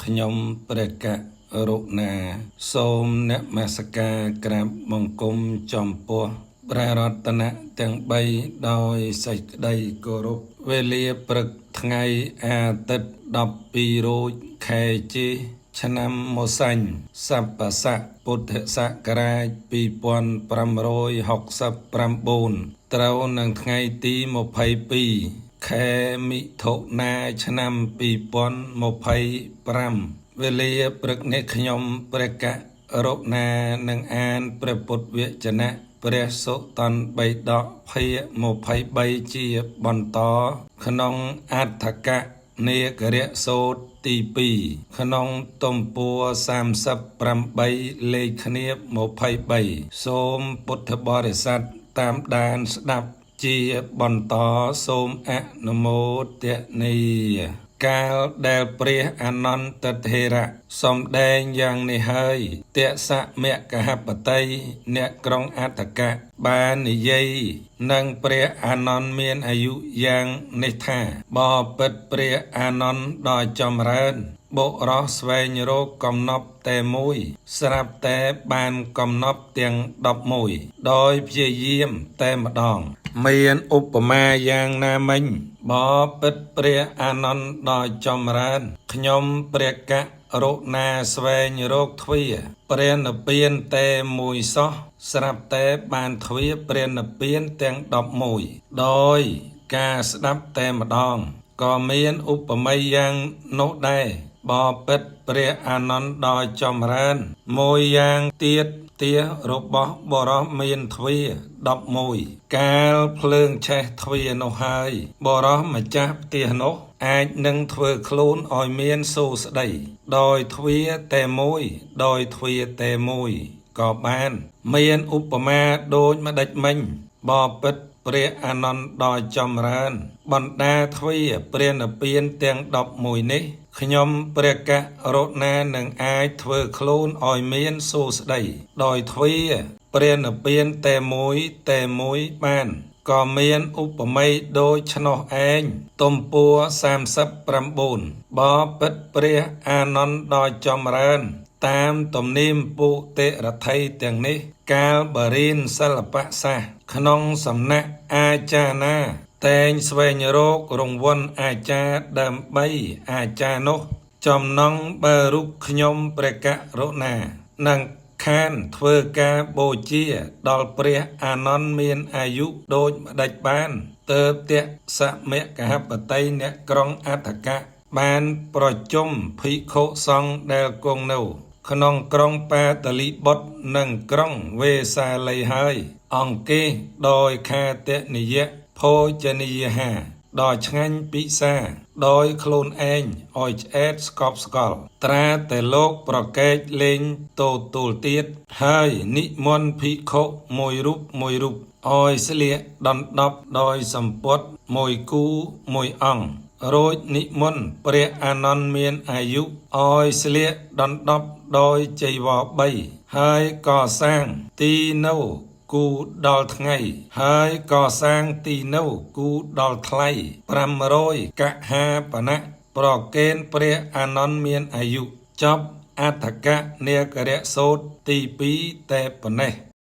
ខ្ញុំព្រះករុណាសូមនមស្ការក្រាបបង្គំចំពោះព្រះរតនៈទាំង3ដោយសេចក្តីគោរពវេលាព្រឹកថ្ងៃអាទិត្យ12រោចខែជីឆ្នាំមសាញ់សប្បស័កពុទ្ធសករាជ2569ត្រូវនឹងថ្ងៃទី22ខែមិថុនាឆ្នាំ2025វេលាព្រឹកនេះខ្ញុំព្រះករុណានឹងអានព្រះពុទ្ធវចនៈព្រះសុតន្តបិដកភាគ23ជាបន្តក្នុងអដ្ឋកនេករៈសូត្រទី2ក្នុងទំព័រ38លេខគ្នា23សូមពុទ្ធបរិស័ទតាមដានស្ដាប់ជាបន្តសូមអនុមោទនាកាលដែលព្រះអនន្តថេរៈសំដែងយ៉ាងនេះហើយទសមគហបតីអ្នកក្រុងអត្តកៈបាននិយាយនឹងព្រះអានន្ទមានអាយុយ៉ាងនេះថាបបិទ្ធព្រះអានន្ទដ៏ចម្រើនបុរសស្វែងរកកំណប់តែមួយស្រាប់តែបានកំណប់ទាំង11ដោយព្យាយាមតែម្ដងមានឧបមាយ៉ាងណាមិញបបិទ្ធព្រះអានន្ទដ៏ចម្រើនខ្ញុំព្រះករុណាស្វែងរកទ្វារព្រះនិព្វានតែមួយសោះស្រាប់តែបានទ្វារព្រះនិព្វានទាំង11ដោយការស្ដាប់តែម្ដងក៏មានឧបមាយ៉ាងនោះដែរបបិទ្ធព្រះអានន្ទដ៏ចម្រើនមួយយ៉ាងទៀតរបស់បរោះមានទ្វារ11កាលភ្លើងឆេះទ្វារនោះហើយបរោះម្ចាស់ផ្ទះនោះអាចនឹងធ្វើខ្លួនឲ្យមានសូរស្ដីដោយទ្វារតែមួយក៏បានមានឧបមាដូចម្ដេចមិញបបិទ្ធព្រះអានន្ទដ៏ចម្រើនបណ្ដាទ្វារព្រះនិព្វានទាំង11នេះខ្ញុំព្រះករុណានឹងអាចធ្វើខ្លួនឲ្យមានសូរស្ដីដោយទ្វារព្រះនិព្វានតែមួយបានក៏មានឧបមាដូចឆ្នោះឯងទំព័រ39បបិទ្ធព្រះអានន្ទដ៏ចម្រើនតាមទំនៀមពុតិរដ្ឋីទាំងនេះកាលបរិញ្ញសិល្បៈសាស្ត្រក្នុងសំណាក់អាចារ្យណាតែងស្វែងរករង្វាន់អាចារ្យដើម្បីអាចារ្យនោះចំណងបើរូបខ្ញុំព្រះករុណានឹងខានធ្វើការបូជាដល់ព្រះអានន្ទមានអាយុដូចម្ដេចបានទើបទសមគហបតីអ្នកក្រុងអត្តកៈបានប្រជុំភិក្ខុសង្ឃដែលគង់នៅក្នុងក្រុងបាទលីបុត្រនិងក្រុងវេសាលីហើយអង្គេសដោយខាតនិយៈភោជនីយហាដ៏ឆ្ងាញ់ពិសាដោយខ្លួនឯងឲ្យឆ្អែតស្កប់ស្កល់ត្រាតែលោកប្រកែកលេងទូលទៀតហើយនិមន្តភិក្ខុមួយរូបឲ្យស្លៀកដណ្ដប់ដោយសម្ពត់មួយគូមួយអង្គរួចនិមន្តព្រះអានន្ទមានអាយុឲ្យស្លៀកដណ្ដប់ដោយចីវរ3ហើយក៏សាងទីនៅគូដល់ថ្ងៃហើយក៏សាងទីនៅគូដល់ថ្លៃ500កហាបណៈប្រកេនព្រះអានន្ទមានអាយុចប់អដ្ឋកនេករៈសូត្រទី2តែប៉ុណ្ណេះ